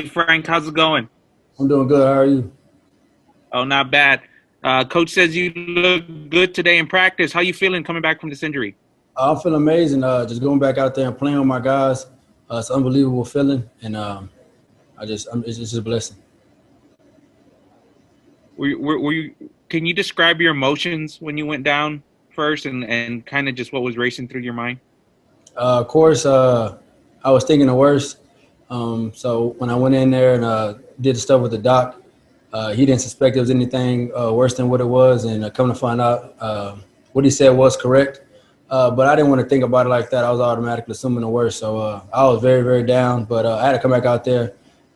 Frank. How's it going? I'm doing good. How are you? Oh, not bad. Coach says you look good today in practice. How you feeling coming back from this injury? I'm feeling amazing. Just going back out there and playing with my guys. It's an unbelievable feeling, and it's just a blessing. Were you? Can you describe your emotions when you went down first, and kind of just what was racing through your mind? Of course, I was thinking the worst. So when I went in there and did the stuff with the doc, he didn't suspect it was anything worse than what it was, and come to find out, what he said was correct. But I didn't want to think about it like that. I was automatically assuming the worst. So I was very, very down. But I had to come back out there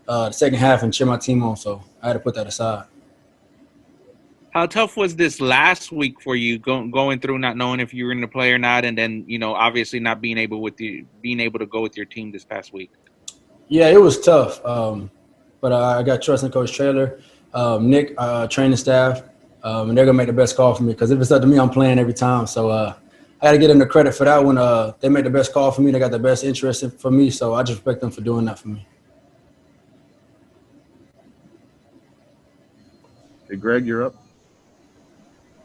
the second half and cheer my team on. So I had to put that aside. How tough was this last week for you going through not knowing if you were going to play or not, and then obviously not being able to go with your team this past week? Yeah, it was tough. But I got trust in Coach Traylor, Nick, training staff, and they're gonna make the best call for me. Because if it's up to me, I'm playing every time. So I got to get them the credit for that one. They made the best call for me. They got the best interest for me. So I just respect them for doing that for me. Hey, Greg, you're up.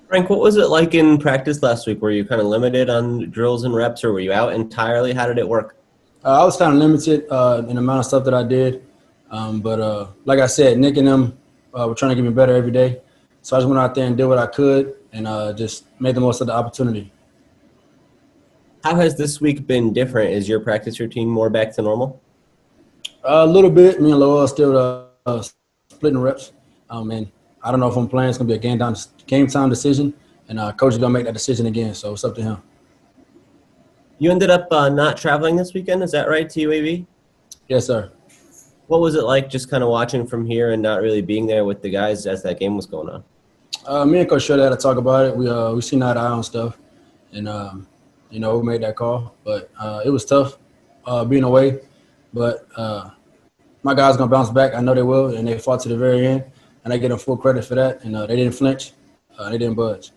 Frank, what was it like in practice last week? Were you kind of limited on drills and reps, or were you out entirely? How did it work? I was kind of limited in the amount of stuff that I did. But like I said, Nick and them were trying to get me better every day. So I just went out there and did what I could and just made the most of the opportunity. How has this week been different? Is your practice routine more back to normal? A little bit. Me and Lowell are still splitting reps. And I don't know if I'm playing. It's going to be a game time decision. And coach is going to make that decision again. So it's up to him. You ended up not traveling this weekend. Is that right, to UAB? Yes, sir. What was it like just kind of watching from here and not really being there with the guys as that game was going on? Me and Coach Shredder had to talk about it. We seen eye to eye on stuff. And, we made that call. But it was tough being away. But my guys going to bounce back. I know they will. And they fought to the very end. And I give them full credit for that. And they didn't flinch. They didn't budge.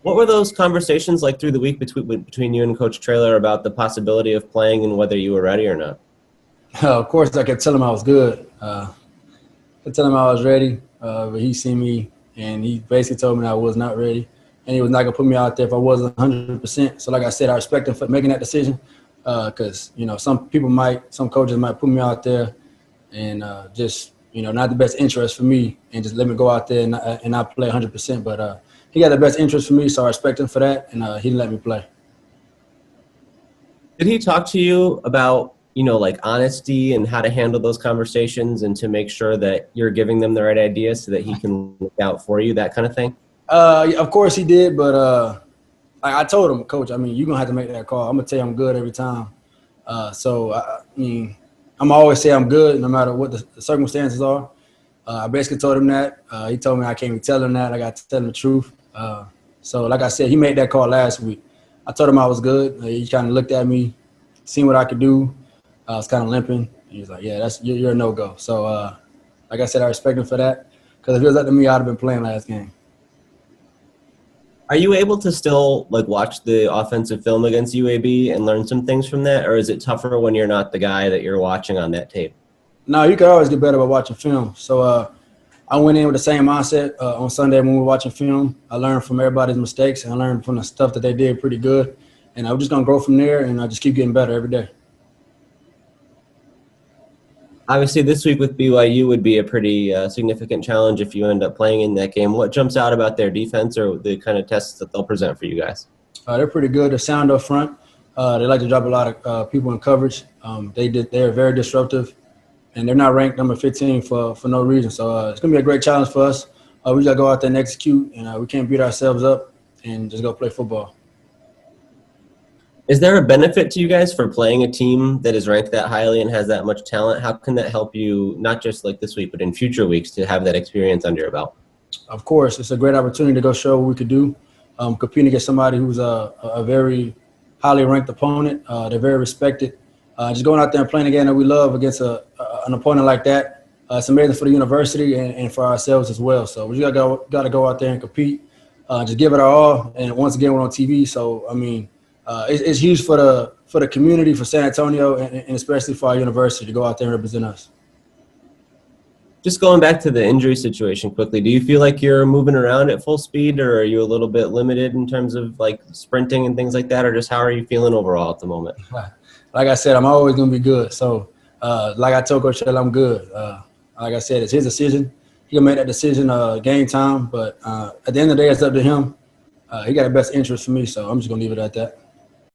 What were those conversations like through the week between you and Coach Traylor about the possibility of playing and whether you were ready or not? Of course, I kept telling him I was good. I kept telling him I was ready. But he seen me, and he basically told me that I was not ready. And he was not going to put me out there if I wasn't 100%. So like I said, I respect him for making that decision because, some coaches might put me out there and just, not the best interest for me and just let me go out there and not play 100%. But he got the best interest for me, so I respect him for that, and he didn't let me play. Did he talk to you about, like honesty and how to handle those conversations and to make sure that you're giving them the right ideas so that he can look out for you, that kind of thing? Of course he did, but I told him, Coach, you're going to have to make that call. I'm going to tell you I'm good every time. I'm always say I'm good no matter what the circumstances are. I basically told him that. He told me I can't even tell him that. I got to tell him the truth. So like I said, he made that call last week. I told him I was good. He kind of looked at me, seen what I could do. I was kind of limping. He was like, yeah, you're a no-go. So like I said, I respect him for that because if it was up to me, I'd have been playing last game. Are you able to still watch the offensive film against UAB and learn some things from that, or is it tougher when you're not the guy that you're watching on that tape? No, you can always get better by watching film. So I went in with the same mindset on Sunday when we were watching film. I learned from everybody's mistakes, and I learned from the stuff that they did pretty good. And I'm just going to grow from there, and I just keep getting better every day. Obviously, this week with BYU would be a pretty significant challenge if you end up playing in that game. What jumps out about their defense or the kind of tests that they'll present for you guys? They're pretty good. They're sound up front. They like to drop a lot of people in coverage. They're very disruptive, and they're not ranked number 15 for no reason. So it's going to be a great challenge for us. We got to go out there and execute, and we can't beat ourselves up and just go play football. Is there a benefit to you guys for playing a team that is ranked that highly and has that much talent? How can that help you, not just like this week, but in future weeks to have that experience under your belt? Of course, it's a great opportunity to go show what we could do. Competing against somebody who's a very highly ranked opponent. They're very respected. Just going out there and playing a game that we love against an opponent like that, it's amazing for the university and for ourselves as well. So we got to go out there and compete, just give it our all. And once again, we're on TV. So, it's huge for for the community, for San Antonio, and especially for our university to go out there and represent us. Just going back to the injury situation quickly, do you feel like you're moving around at full speed, or are you a little bit limited in terms of like sprinting and things like that, or just how are you feeling overall at the moment? Like I said, I'm always going to be good. So, like I told Coach Shell, I'm good. Like I said, it's his decision. He'll make that decision game time. But at the end of the day, it's up to him. He got the best interest for me, so I'm just going to leave it at that.